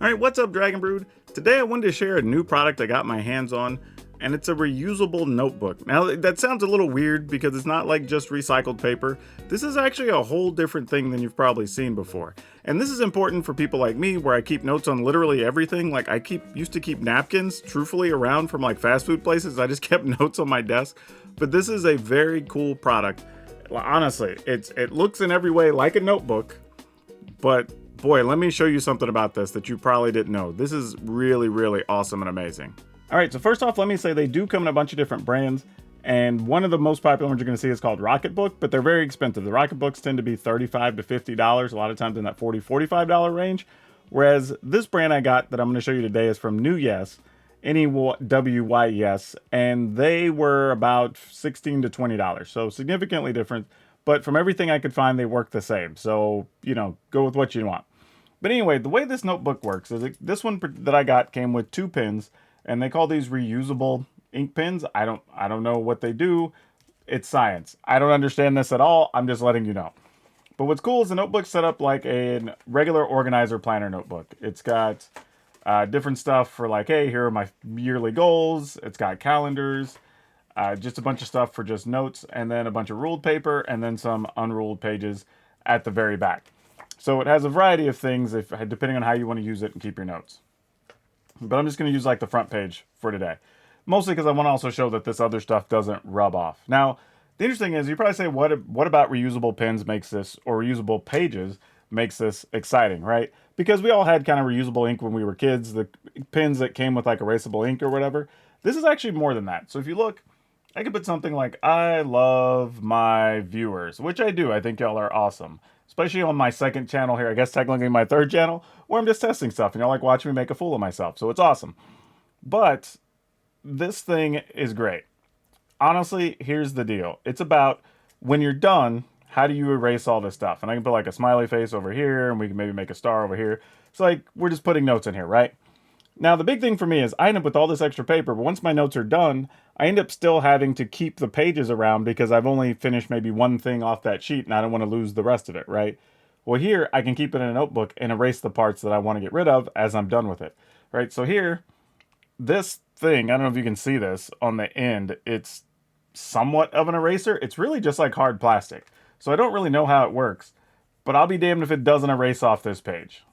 Alright, what's up Dragon Brood? Today I wanted to share a new product I got my hands on, and it's a reusable notebook. Now that sounds a little weird because it's not like just recycled paper. This is actually a whole different thing than you've probably seen before. And this is important for people like me where I keep notes on literally everything. Like I used to keep napkins truthfully around from like fast food places. I just kept notes on my desk. But this is a very cool product. Honestly, it looks in every way like a notebook, but boy, let me show you something about this that you probably didn't know. This is really, really awesome and amazing. All right, so first off, let me say they do come in a bunch of different brands, and one of the most popular ones you're gonna see is called Rocketbook, but they're very expensive. The Rocketbooks tend to be $35 to $50, a lot of times in that $40, $45 range, whereas this brand I got that I'm gonna show you today is from Newyes, Newyes, and they were about $16 to $20, so significantly different. But from everything I could find, they work the same. So, you know, go with what you want. But anyway, the way this notebook works is this one that I got came with 2 pins, and they call these reusable ink pens. I don't know what they do. It's science. I don't understand this at all. I'm just letting you know. But what's cool is the notebook's set up like a regular organizer planner notebook. It's got different stuff for like, hey, here are my yearly goals. It's got calendars. Just a bunch of stuff for just notes, and then a bunch of ruled paper, and then some unruled pages at the very back. So it has a variety of things depending on how you want to use it and keep your notes. But I'm just going to use like the front page for today. Mostly because I want to also show that this other stuff doesn't rub off. Now, the interesting is you probably say, what about reusable pens makes this, or reusable pages makes this exciting, right? Because we all had kind of reusable ink when we were kids, the pens that came with like erasable ink or whatever. This is actually more than that. So if you look, I could put something like, I love my viewers, which I do. I think y'all are awesome. Especially on my second channel here, I guess technically my third channel, where I'm just testing stuff and y'all like watching me make a fool of myself. So it's awesome. But this thing is great. Honestly, here's the deal. It's about when you're done, how do you erase all this stuff? And I can put like a smiley face over here, and we can maybe make a star over here. It's like, we're just putting notes in here, right? Now, the big thing for me is I end up with all this extra paper, but once my notes are done, I end up still having to keep the pages around because I've only finished maybe one thing off that sheet and I don't want to lose the rest of it, right? Well, here, I can keep it in a notebook and erase the parts that I want to get rid of as I'm done with it, right? So here, this thing, I don't know if you can see this on the end, it's somewhat of an eraser. It's really just like hard plastic. So I don't really know how it works, but I'll be damned if it doesn't erase off this page.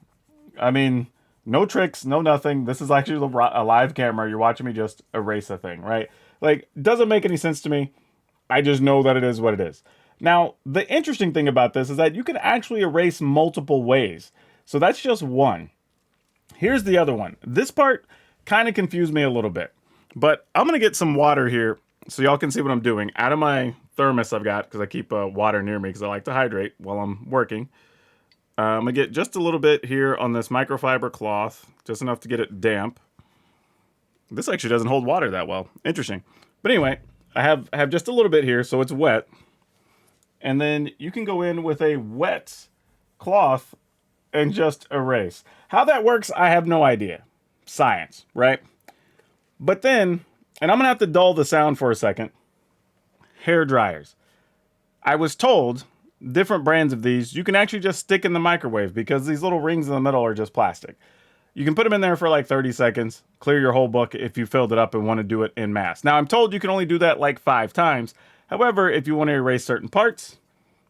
I mean, no tricks, no nothing. This is actually a live camera. You're watching me just erase a thing, right? Like, doesn't make any sense to me. I just know that it is what it is. Now, the interesting thing about this is that you can actually erase multiple ways. So that's just one. Here's the other one. This part kind of confused me a little bit. But I'm going to get some water here so y'all can see what I'm doing. Out of my thermos I've got, because I keep water near me because I like to hydrate while I'm working. I'm going to get just a little bit here on this microfiber cloth, just enough to get it damp. This actually doesn't hold water that well. Interesting. But anyway, I have just a little bit here, so it's wet. And then you can go in with a wet cloth and just erase. How that works, I have no idea. Science, right? But then, and I'm going to have to dull the sound for a second, hair dryers. I was told different brands of these, you can actually just stick in the microwave because these little rings in the middle are just plastic. You can put them in there for like 30 seconds, clear your whole book if you filled it up and want to do it en masse. Now, I'm told you can only do that like 5 times. However, if you want to erase certain parts,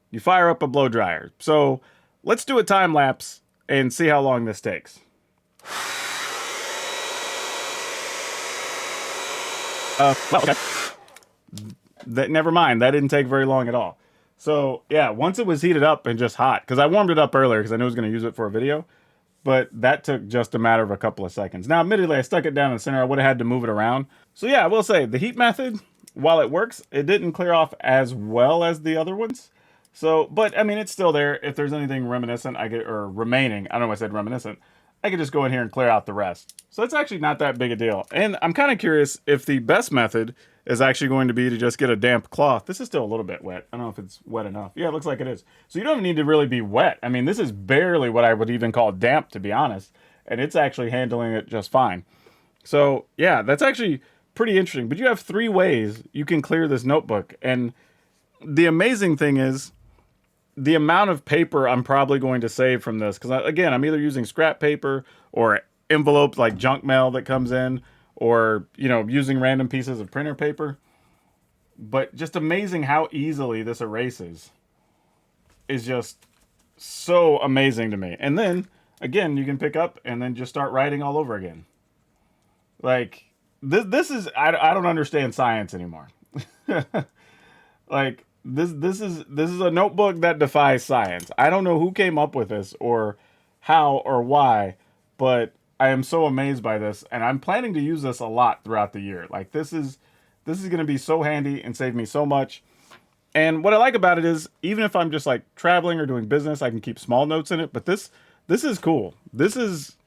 you fire up a blow dryer. So let's do a time lapse and see how long this takes. Okay. Never mind. That didn't take very long at all. So yeah, once it was heated up and just hot, because I warmed it up earlier because I knew I was going to use it for a video, but that took just a matter of a couple of seconds. Now, admittedly, I stuck it down in the center. I would have had to move it around. So yeah, I will say the heat method, while it works, it didn't clear off as well as the other ones. So, but I mean, it's still there. If there's anything reminiscent, or remaining, I don't know why I said reminiscent, I could just go in here and clear out the rest. So it's actually not that big a deal. And I'm kind of curious if the best method is actually going to be to just get a damp cloth. This is still a little bit wet. I don't know if it's wet enough. Yeah, it looks like it is. So you don't need to really be wet. I mean, this is barely what I would even call damp, to be honest. And it's actually handling it just fine. So yeah, that's actually pretty interesting. But you have 3 ways you can clear this notebook. And the amazing thing is the amount of paper I'm probably going to save from this. Because again, I'm either using scrap paper or envelopes, like junk mail that comes in, or, you know, using random pieces of printer paper. But just amazing how easily this erases is just so amazing to me. And then again, you can pick up and then just start writing all over again. Like this is I don't understand science anymore. Like this is a notebook that defies science. I don't know who came up with this or how or why, but I am so amazed by this, and I'm planning to use this a lot throughout the year. Like this is going to be so handy and save me so much. And what I like about it is, even if I'm just like traveling or doing business, I can keep small notes in it. But this is cool. This is,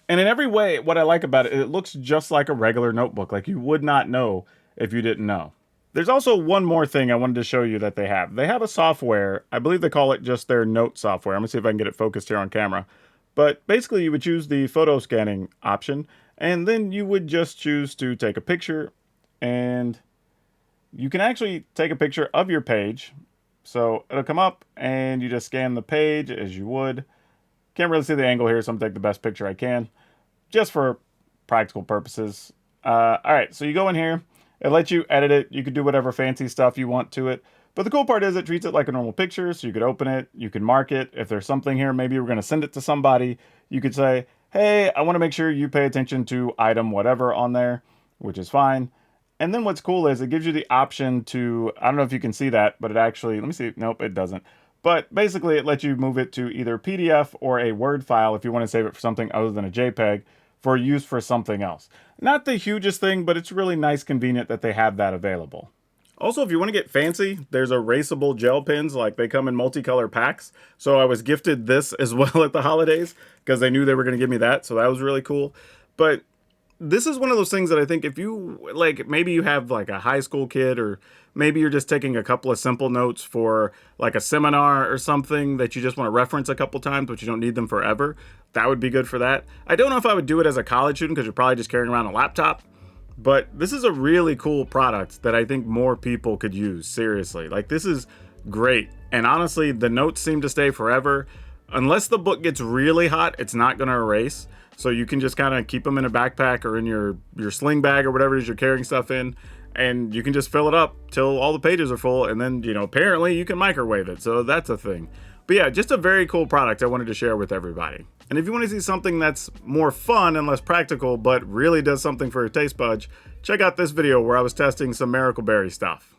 and in every way, what I like about it, it looks just like a regular notebook. Like you would not know if you didn't know. There's also one more thing I wanted to show you that they have. They have a software. I believe they call it just their note software. I'm gonna see if I can get it focused here on camera. But basically, you would choose the photo scanning option, and then you would just choose to take a picture, and you can actually take a picture of your page. So it'll come up and you just scan the page as you would. Can't really see the angle here, so I'm gonna take the best picture I can, just for practical purposes. All right, so you go in here. It lets you edit it. You could do whatever fancy stuff you want to it. But the cool part is it treats it like a normal picture, so you could open it, you can mark it. If there's something here, maybe we're gonna send it to somebody, you could say, hey, I wanna make sure you pay attention to item whatever on there, which is fine. And then what's cool is it gives you the option to, I don't know if you can see that, but it actually, let me see, nope, it doesn't. But basically it lets you move it to either PDF or a Word file if you want to save it for something other than a JPEG for use for something else. Not the hugest thing, but it's really nice, convenient that they have that available. Also, if you want to get fancy, there's erasable gel pens. Like they come in multicolor packs. So I was gifted this as well at the holidays because they knew they were going to give me that. So that was really cool. But this is one of those things that I think if you, like, maybe you have like a high school kid, or maybe you're just taking a couple of simple notes for like a seminar or something that you just want to reference a couple times, but you don't need them forever. That would be good for that. I don't know if I would do it as a college student because you're probably just carrying around a laptop, but this is a really cool product that I think more people could use. Seriously, like this is great. And honestly, the notes seem to stay forever. Unless the book gets really hot, it's not going to erase. So you can just kind of keep them in a backpack or in your sling bag or whatever it is you're carrying stuff in. And you can just fill it up till all the pages are full. And then, you know, apparently you can microwave it. So that's a thing. But yeah, just a very cool product I wanted to share with everybody. And if you want to see something that's more fun and less practical, but really does something for your taste buds, check out this video where I was testing some Miracle Berry stuff.